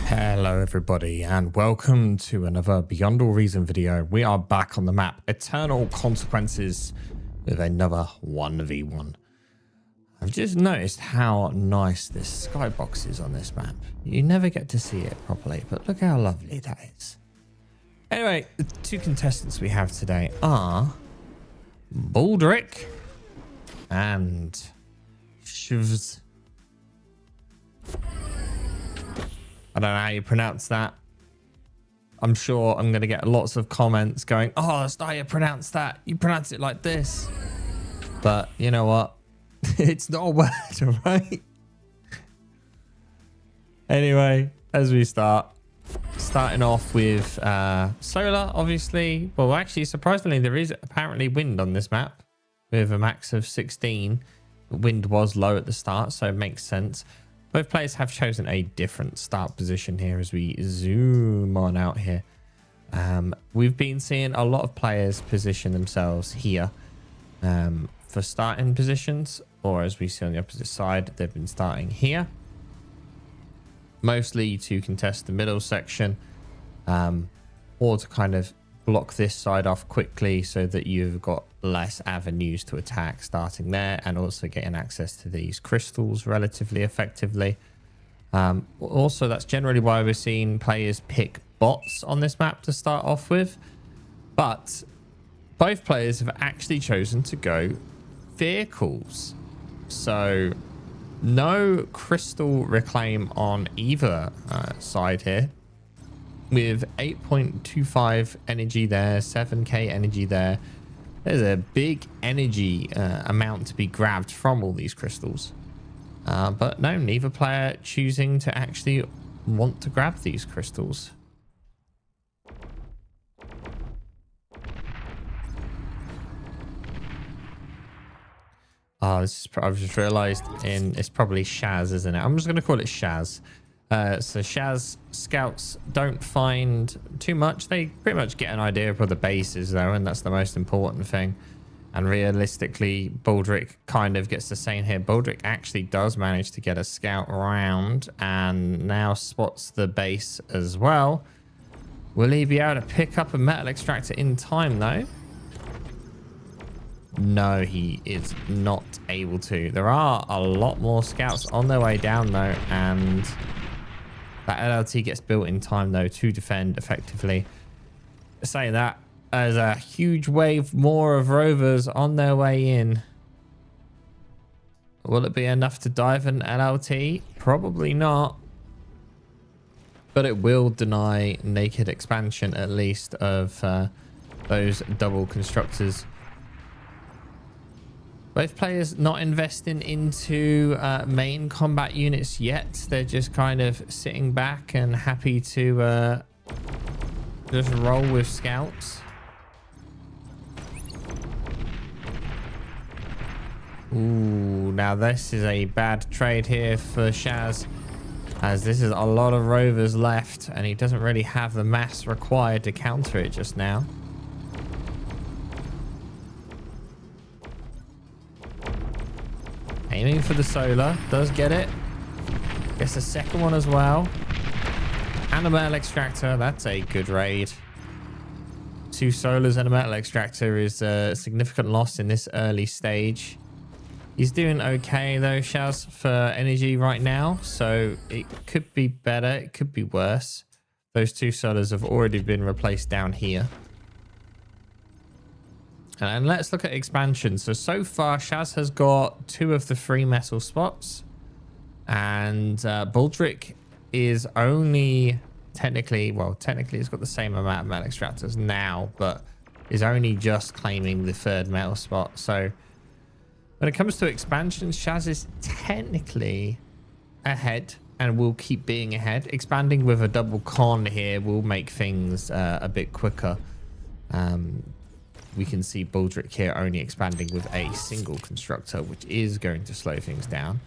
Hello everybody and welcome to another Beyond All Reason video. We are back on the map Eternal Consequences with another 1v1. I've just noticed how nice this skybox is on this map. You never get to see it properly, but look how lovely that is. Anyway, the two contestants we have today are Baldric and Shaz. I don't know how you pronounce that. I'm sure I'm going to get lots of comments going, oh, that's not how you pronounce that. You pronounce it like this. But you know what? It's not a word, right? Anyway, as we starting off with solar, obviously. Well, actually, surprisingly, there is apparently wind on this map with a max of 16. The wind was low at the start, so it makes sense. Both players have chosen a different start position here as we zoom on out here. We've been seeing a lot of players position themselves here for starting positions, or as we see on the opposite side, they've been starting here. Mostly to contest the middle section, or to kind of block this side off quickly so that you've got less avenues to attack starting there, and also getting access to these crystals relatively effectively. Also, that's generally why we're seeing players pick bots on this map to start off with, but both players have actually chosen to go vehicles, so no crystal reclaim on either side here, with 8.25 energy there, 7k energy there. There's a big energy amount to be grabbed from all these crystals. But no, neither player choosing to actually want to grab these crystals. Oh, I've just realized it's probably Shaz, isn't it? I'm just going to call it Shaz. So Shaz scouts don't find too much. They pretty much get an idea of where the base is though, and that's the most important thing. And realistically, Baldric kind of gets the same here. Baldric actually does manage to get a scout around and now spots the base as well. Will he be able to pick up a metal extractor in time though? No, he is not able to. There are a lot more scouts on their way down though, and that LLT gets built in time though to defend effectively. Saying that, there's a huge wave more of rovers on their way in. Will it be enough to dive an LLT? Probably not. But it will deny naked expansion at least of those double constructors. Both players not investing into main combat units yet. They're just kind of sitting back and happy to just roll with scouts. Ooh, now this is a bad trade here for Shaz, as this is a lot of rovers left and he doesn't really have the mass required to counter it just now. Aiming for the solar, does get it. Gets a second one as well. And a metal extractor, that's a good raid. 2 solars and a metal extractor is a significant loss in this early stage. He's doing okay though, Shaz, for energy right now, so it could be better, it could be worse. Those 2 solars have already been replaced down here. And let's look at expansion. So far, Shaz has got 2 of the 3 metal spots. And Baldric is only technically he's got the same amount of metal extractors now, but is only just claiming the 3rd metal spot. So when it comes to expansion, Shaz is technically ahead and will keep being ahead. Expanding with a double con here will make things a bit quicker. We can see Baldric here only expanding with a single constructor, which is going to slow things down.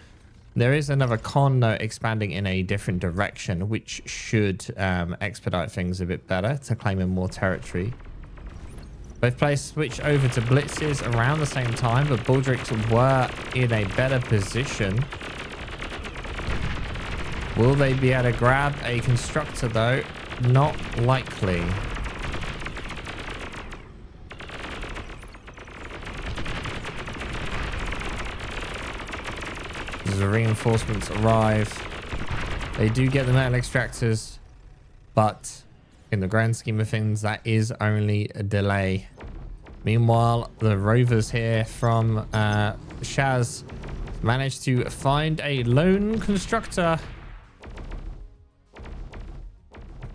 There is another con though, expanding in a different direction, which should expedite things a bit better to claim in more territory. Both players switch over to blitzes around the same time, but Baldric were in a better position Will they be able to grab a constructor though? Not likely. As the reinforcements arrive, they do get the metal extractors, but in the grand scheme of things, that is only a delay. Meanwhile, the rovers here from Shaz managed to find a lone constructor,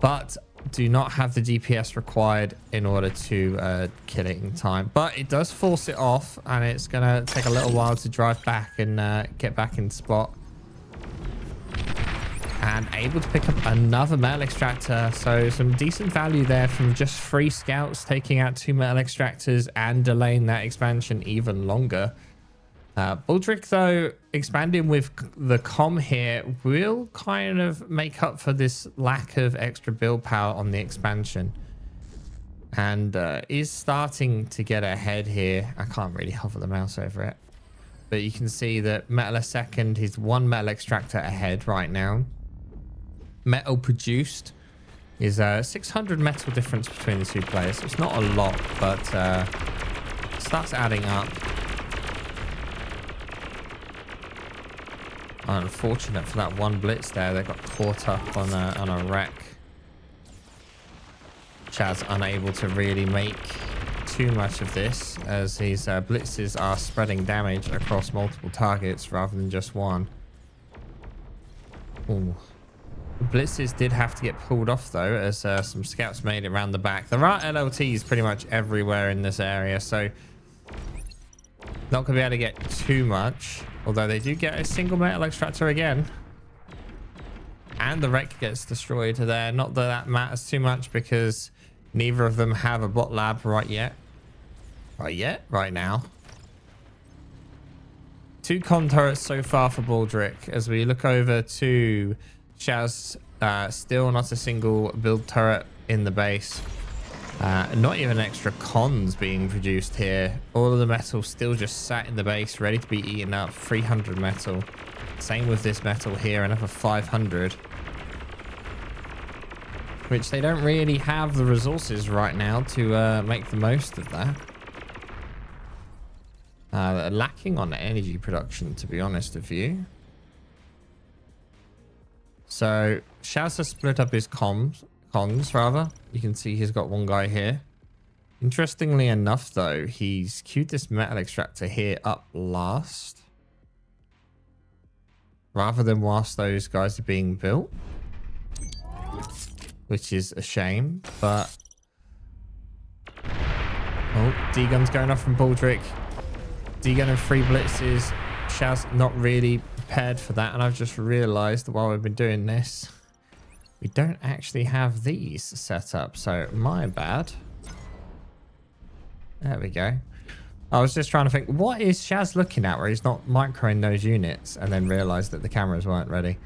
but do not have the DPS required in order to kill it in time. But it does force it off, and it's going to take a little while to drive back and get back in spot. And able to pick up another metal extractor. So some decent value there from just 3 scouts taking out 2 metal extractors and delaying that expansion even longer. Baldric, though, expanding with the comm here will kind of make up for this lack of extra build power on the expansion. And is starting to get ahead here. I can't really hover the mouse over it. But you can see that metal a second, he's 1 metal extractor ahead right now. Metal produced is 600 metal difference between the 2 players. So it's not a lot, but it starts adding up. Unfortunate for that 1 blitz there. They got caught up on a wreck. Shaz unable to really make too much of this, as his blitzes are spreading damage across multiple targets rather than just one. Ooh. The blitzes did have to get pulled off though, as some scouts made it around the back. There are LLTs pretty much everywhere in this area, so not going to be able to get too much. Although they do get a single metal extractor again. And the wreck gets destroyed there. Not that that matters too much, because neither of them have a bot lab right yet. Right now. 2 con turrets so far for Baldric. As we look over to Shaz, still not a single build turret in the base. Not even extra cons being produced here. All of the metal still just sat in the base, ready to be eaten up. 300 metal. Same with this metal here, another 500. Which they don't really have the resources right now to make the most of that. They're lacking on energy production, to be honest with you. So Shaz has split up his cons rather. You can see he's got 1 guy here. Interestingly enough though, he's queued this metal extractor here up last, rather than whilst those guys are being built, which is a shame. But oh, D-gun's going off from Baldric. D-gun and 3 blitzes. Shaz not really prepared for that, and I've just realized that while we've been doing this, we don't actually have these set up, so my bad. There we go. I was just trying to think, what is Shaz looking at where he's not microing those units, and then realized that the cameras weren't ready.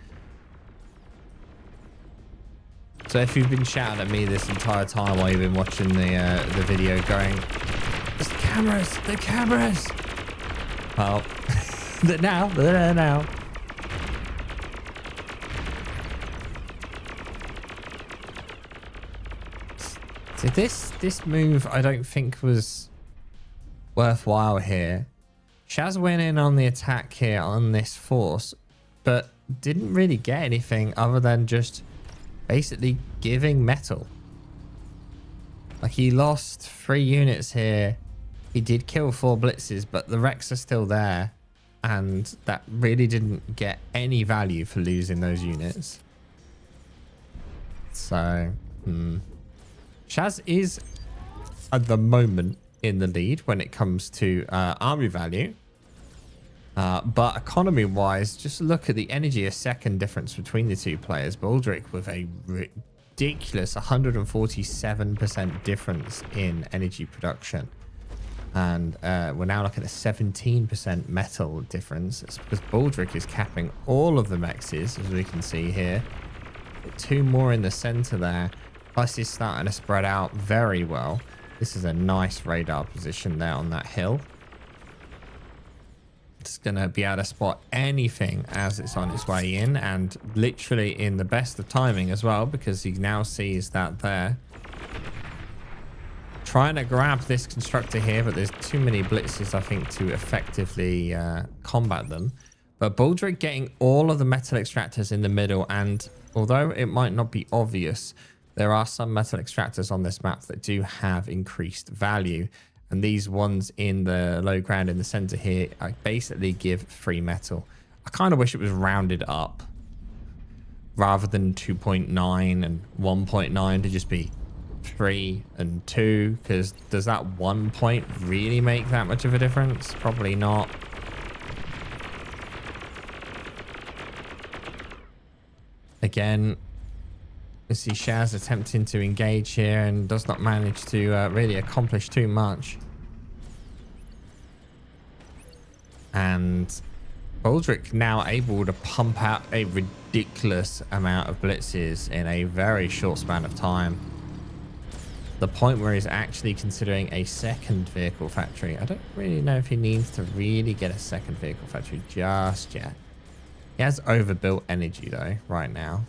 So if you've been shouting at me this entire time while you've been watching the video going, it's the cameras! Well, they're there now. So this move I don't think was worthwhile here. Shaz went in on the attack here on this force, but didn't really get anything other than just basically giving metal. Like, he lost 3 units here. He did kill 4 blitzes, but the wrecks are still there. And that really didn't get any value for losing those units. So, Shaz is at the moment in the lead when it comes to army value. But economy wise, just look at the energy a second difference between the 2 players. Baldric with a ridiculous 147% difference in energy production. And we're now looking at a 17% metal difference. It's because Baldric is capping all of the mexes, as we can see here. 2 more in the center there. Plus he's starting to spread out very well. This is a nice radar position there on that hill. It's going to be able to spot anything as it's on its way in, and literally in the best of timing as well, because he now sees that there. Trying to grab this constructor here, but there's too many blitzes, I think, to effectively combat them. But Baldric getting all of the metal extractors in the middle, and although it might not be obvious, there are some metal extractors on this map that do have increased value. And these ones in the low ground in the center here basically give free metal. I kind of wish it was rounded up rather than 2.9 and 1.9 to just be 3 and 2, because does that 1 point really make that much of a difference? Probably not. Again, you see Shaz attempting to engage here and does not manage to really accomplish too much. And Baldric now able to pump out a ridiculous amount of blitzes in a very short span of time. The point where he's actually considering a second vehicle factory. I don't really know if he needs to really get a second vehicle factory just yet. He has overbuilt energy though right now.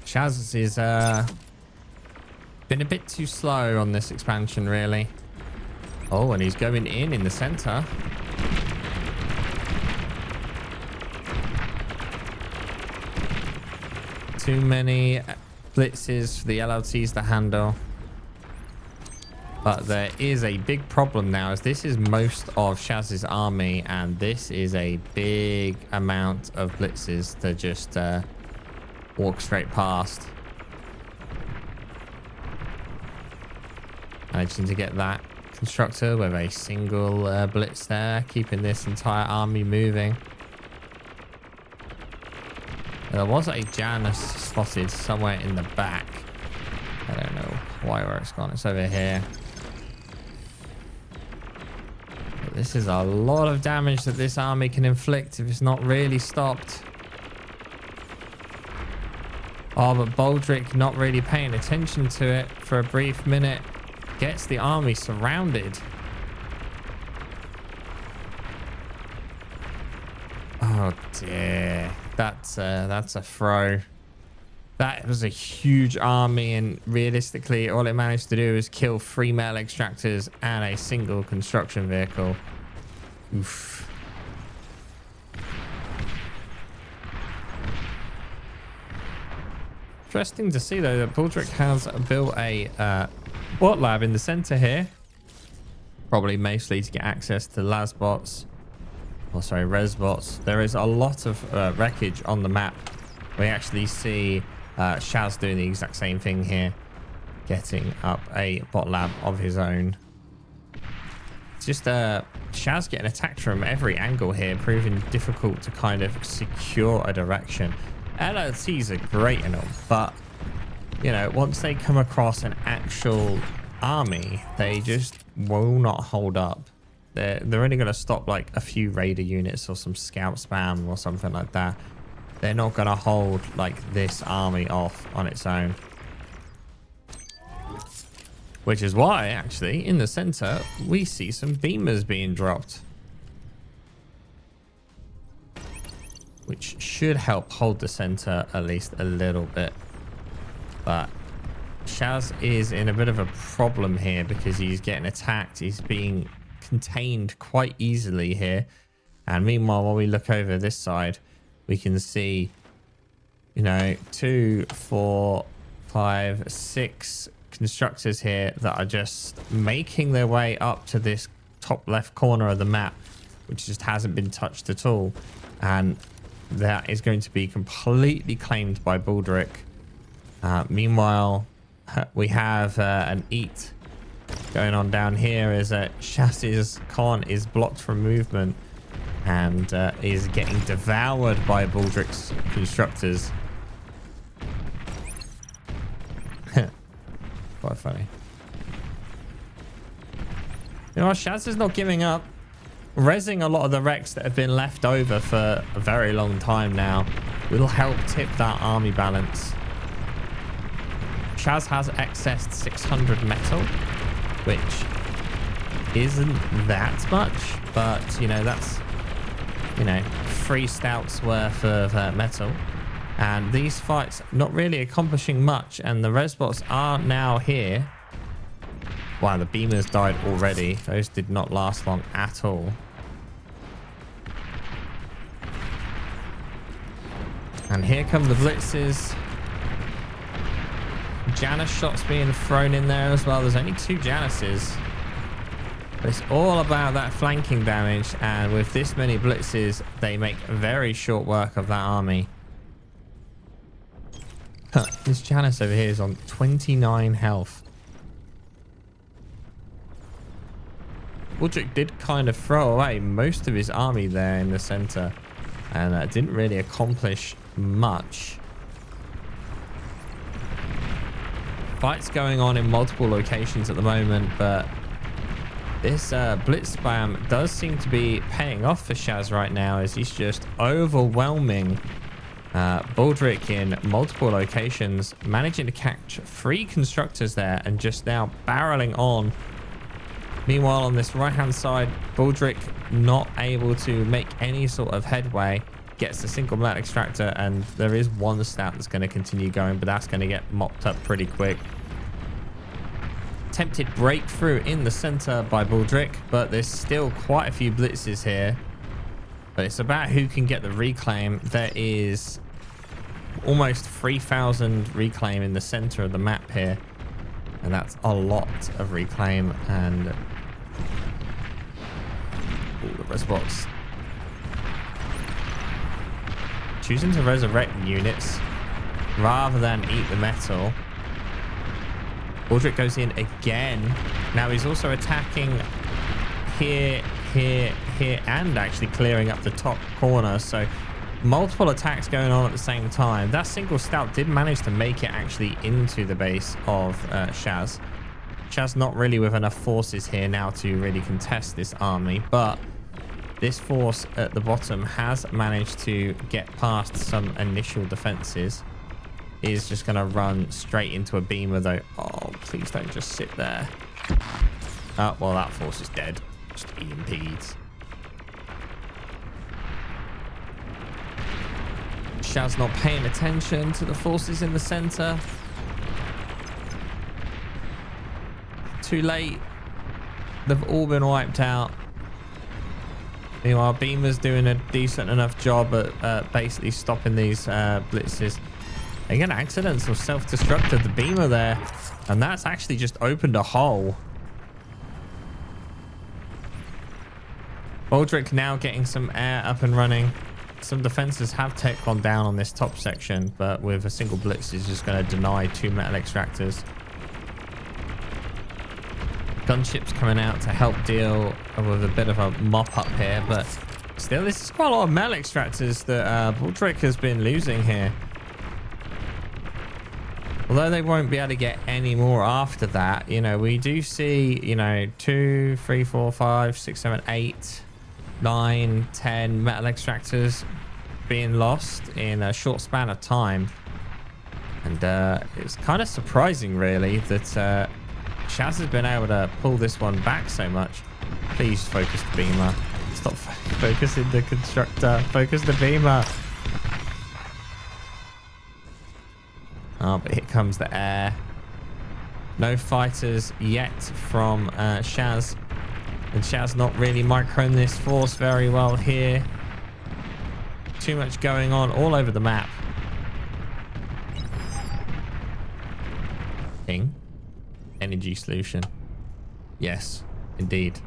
Shaz is been a bit too slow on this expansion, really. Oh, and he's going in the center. Too many blitzes for the LLTs to handle. But there is a big problem now, as this is most of Shaz's army, and this is a big amount of blitzes to just walk straight past. Managing to get that constructor with a single blitz there, keeping this entire army moving. There was a Janus spotted somewhere in the back. I don't know quite where it's gone. It's over here. But this is a lot of damage that this army can inflict if it's not really stopped. Oh, but Baldric not really paying attention to it for a brief minute. Gets the army surrounded. Oh dear. That's a throw. That was a huge army, and realistically all it managed to do is kill 3 metal extractors and a single construction vehicle. Oof. Interesting to see though that Baldric has built a bot lab in the center here, probably mostly to get access to las bots. Oh, sorry, res bots. There is a lot of wreckage on the map. We actually see Shaz doing the exact same thing here, getting up a bot lab of his own. It's just Shaz getting attacked from every angle here, proving difficult to kind of secure a direction. LLTs are great and all, but you know, once they come across an actual army, they just will not hold up. They're only going to stop like a few raider units or some scout spam or something like that. They're not going to hold like this army off on its own. Which is why, actually, in the center, we see some beamers being dropped. Which should help hold the center at least a little bit. But Shaz is in a bit of a problem here because he's getting attacked. He's being contained quite easily here. And meanwhile, while we look over this side, we can see, you know, 2, 4, 5, 6 constructors here that are just making their way up to this top left corner of the map, which just hasn't been touched at all. And that is going to be completely claimed by Baldric. Meanwhile, we have an eat going on down here as Shaz's con is blocked from movement and is getting devoured by Baldric's constructors. Quite funny. You know, Shaz is not giving up. Rezzing a lot of the wrecks that have been left over for a very long time now will help tip that army balance. Shaz Shaz has accessed 600 metal, which isn't that much, but you know, that's, you know, 3 stouts worth of metal. And these fights not really accomplishing much, and the resbots are now here. Wow, the beamers died already. Those did not last long at all. And here come the blitzes. Janus shots being thrown in there as well. There's only 2 Januses. But it's all about that flanking damage. And with this many blitzes, they make very short work of that army. Huh, this Janus over here is on 29 health. Baldric did kind of throw away most of his army there in the center. And didn't really accomplish much. Fights going on in multiple locations at the moment, but this blitz spam does seem to be paying off for Shaz right now, as he's just overwhelming Baldric in multiple locations, managing to catch 3 constructors there and just now barreling on. Meanwhile, on this right hand side, Baldric not able to make any sort of headway. Gets a single metal extractor, and there is 1 stat that's going to continue going, but that's going to get mopped up pretty quick. Attempted breakthrough in the center by Baldric, but there's still quite a few blitzes here. But it's about who can get the reclaim. There is almost 3,000 reclaim in the center of the map here, and that's a lot of reclaim. And all the resbots choosing to resurrect units rather than eat the metal. Baldric goes in again. Now he's also attacking here, here, here, and actually clearing up the top corner. So multiple attacks going on at the same time. That single stout did manage to make it actually into the base of Shaz. Shaz not really with enough forces here now to really contest this army, but this force at the bottom has managed to get past some initial defenses. Is just going to run straight into a beamer though. Oh, please don't just sit there. Oh, well, that force is dead. Just EMP'd. Shaz not paying attention to the forces in the center. Too late. They've all been wiped out. Meanwhile, Beamer's doing a decent enough job at basically stopping these blitzes. Again, accidents or self-destructed the Beamer there, and that's actually just opened a hole. Baldric now getting some air up and running. Some defenses have gone down on this top section, but with a single blitz is just going to deny 2 metal extractors. Gunships coming out to help deal with a bit of a mop up here, but still, this is quite a lot of metal extractors that Baldric has been losing here. Although they won't be able to get any more after that, you know, we do see, you know, 2, 3, 4, 5, 6, 7, 8, 9, 10 metal extractors being lost in a short span of time. And it's kind of surprising, really, that Shaz has been able to pull this one back so much. Please focus the Beamer. Stop focusing the constructor. Focus the Beamer. Oh, but here comes the air. No fighters yet from Shaz. And Shaz not really microing this force very well here. Too much going on all over the map. Ping. Energy solution. Yes, indeed.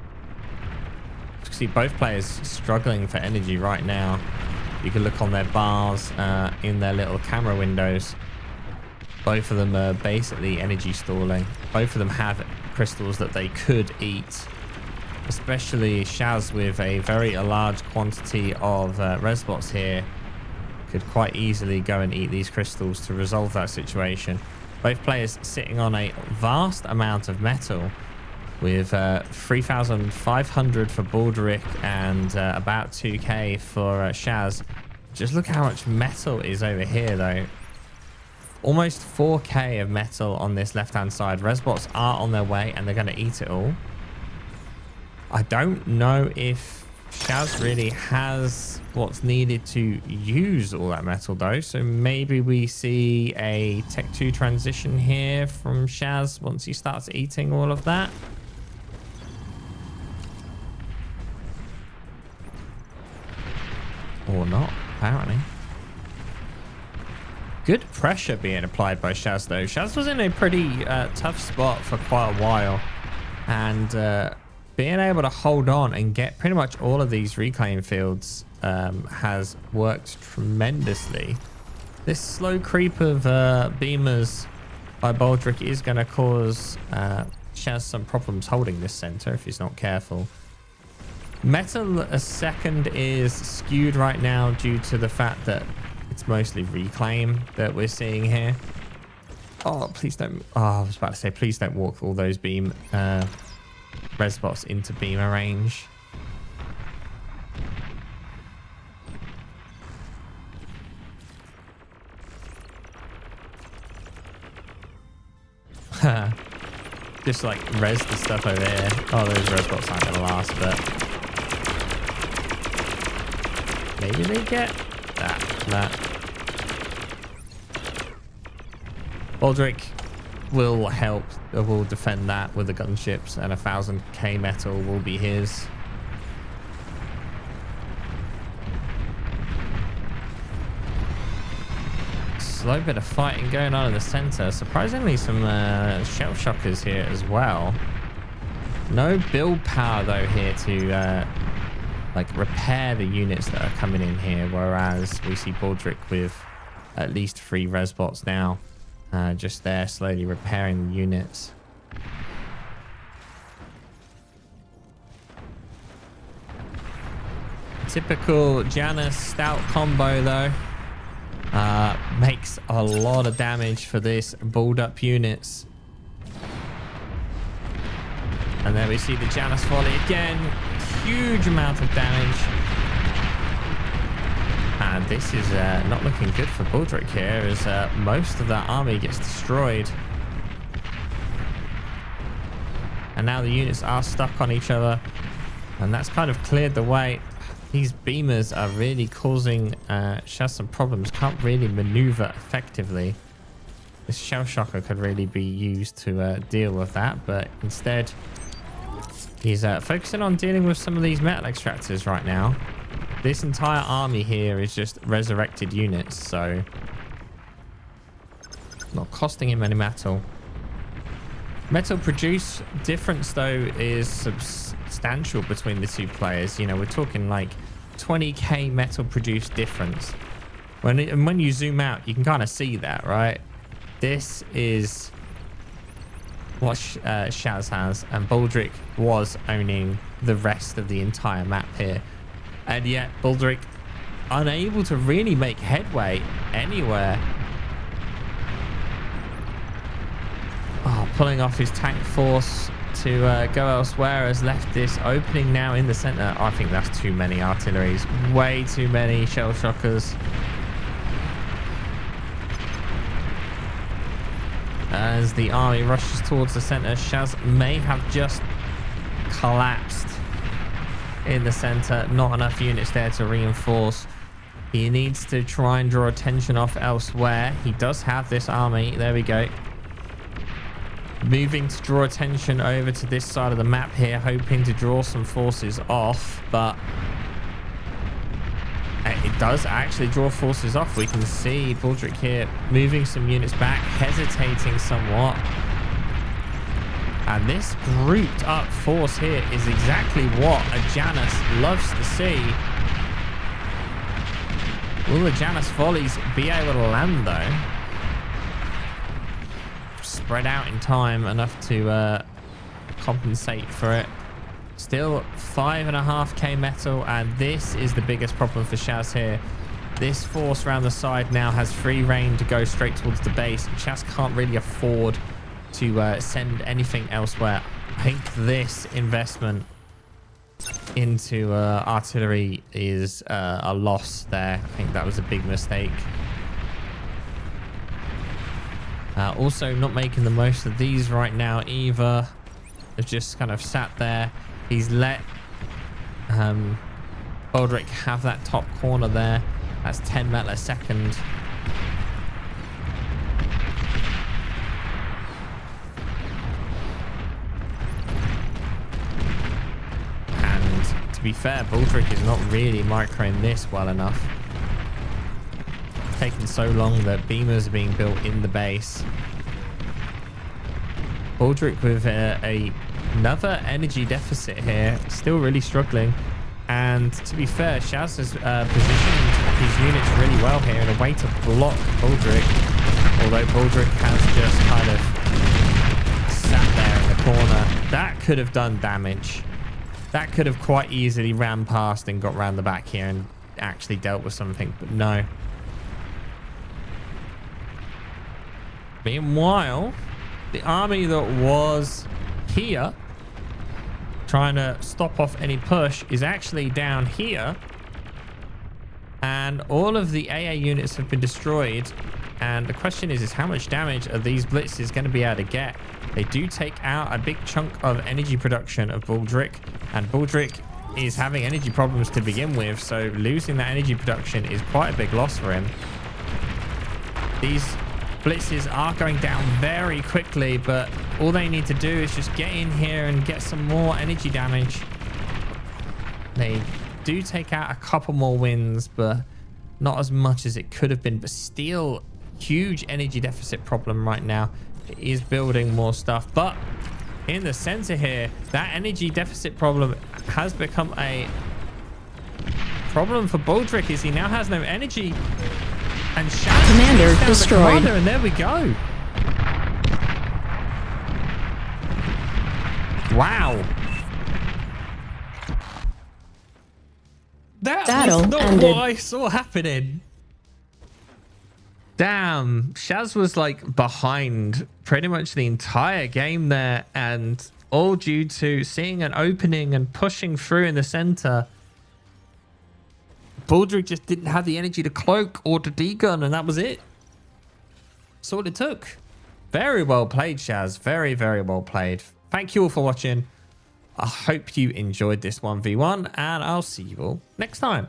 You can see both players struggling for energy right now. You can look on their bars in their little camera windows. Both of them are basically energy stalling. Both of them have crystals that they could eat. Especially Shaz with a very large quantity of resbots here. Could quite easily go and eat these crystals to resolve that situation. Both players sitting on a vast amount of metal with 3,500 for Baldric and about 2k for Shaz. Just look how much metal is over here though. almost 4k of metal on this left-hand side. Resbots are on their way and they're going to eat it all. I don't know if Shaz really has what's needed to use all that metal though. So maybe we see a Tech 2 transition here from Shaz once he starts eating all of that. Or not, apparently. Good pressure being applied by Shaz though. Shaz was in a pretty tough spot for quite a while. And being able to hold on and get pretty much all of these reclaim fields has worked tremendously. This slow creep of beamers by Baldric is going to cause Shaz some problems holding this center if he's not careful. Metal a second is skewed right now due to the fact that it's mostly reclaim that we're seeing here. Oh, please don't. Oh, I was about to say, please don't walk all those beam resbots into beamer range. Just like res the stuff over here. Oh, those resbots aren't going to last, but maybe they get that. Baldric will help, will defend that with the gunships, and 1000k metal will be his. Slow bit of fighting going on in the center. Surprisingly, some shell shockers here as well. No build power though here to like repair the units that are coming in here, whereas we see Baldric with at least 3 resbots now. Just there slowly repairing the units. Typical Janus stout combo though. Makes a lot of damage for this balled up units. And there we see the Janus volley again. Huge amount of damage. And this is not looking good for Baldric here, as most of that army gets destroyed. And now the units are stuck on each other. And that's kind of cleared the way. These beamers are really causing Shaz some problems. Can't really maneuver effectively. This shell shocker could really be used to deal with that. But instead, he's focusing on dealing with some of these metal extractors right now. This entire army here is just resurrected units, so not costing him any metal. Metal produce difference though is substantial between the two players. You know, we're talking like 20k metal produce difference. When you zoom out, you can kind of see that, right? This is what Shaz has, and Baldric was owning the rest of the entire map here. And yet Baldric unable to really make headway anywhere. Oh, pulling off his tank force to go elsewhere has left this opening now in the center. I think that's too many artilleries. Way too many shell shockers. As the army rushes towards the center, Shaz may have just collapsed in the center. Not enough units there to reinforce. He needs to try and draw attention off elsewhere. He does have this army. There we go. Moving to draw attention over to this side of the map here, hoping to draw some forces off, but it does actually draw forces off. We can see Baldric here moving some units back, hesitating somewhat. And this grouped up force here is exactly what a Janus loves to see. Will the Janus volleys be able to land though? Spread out in time enough to compensate for it. Still 5.5k metal, and this is the biggest problem for Shaz here. This force around the side now has free reign to go straight towards the base. Shaz can't really afford to send anything elsewhere. I think this investment into artillery is a loss there. I think that was a big mistake. Also not making the most of these right now either. They've just kind of sat there. He's let Baldric have that top corner there. That's 10 metal a second. And to be fair, Baldric is not really microing this well enough. It's taken so long that beamers are being built in the base. Baldric with another energy deficit here, still really struggling. And to be fair, Shaz has positioned his units really well here in a way to block Baldric. Although Baldric has just kind of sat there in the corner. That could have done damage. That could have quite easily ran past and got round the back here and actually dealt with something, but no. Meanwhile, the army that was here trying to stop off any push is actually down here, and all of the AA units have been destroyed. And the question is how much damage are these blitzes going to be able to get? They do take out a big chunk of energy production of Baldric, and Baldric is having energy problems to begin with, so losing that energy production is quite a big loss for him. These blitzes are going down very quickly, but all they need to do is just get in here and get some more energy damage. They do take out a couple more wins, but not as much as it could have been. But still, huge energy deficit problem right now. It is building more stuff, but in the center here, that energy deficit problem has become a problem for Baldric, as he now has no energy. And Shaz Commander destroyed. Commander, and there we go. Wow. That Battle was not ended. what I saw happening. Damn. Shaz was like behind pretty much the entire game there, and all due to seeing an opening and pushing through in the center. Baldric just didn't have the energy to cloak or to degun, and that was it. That's all it took. Very well played, Shaz. Very, very well played. Thank you all for watching. I hope you enjoyed this 1v1, and I'll see you all next time.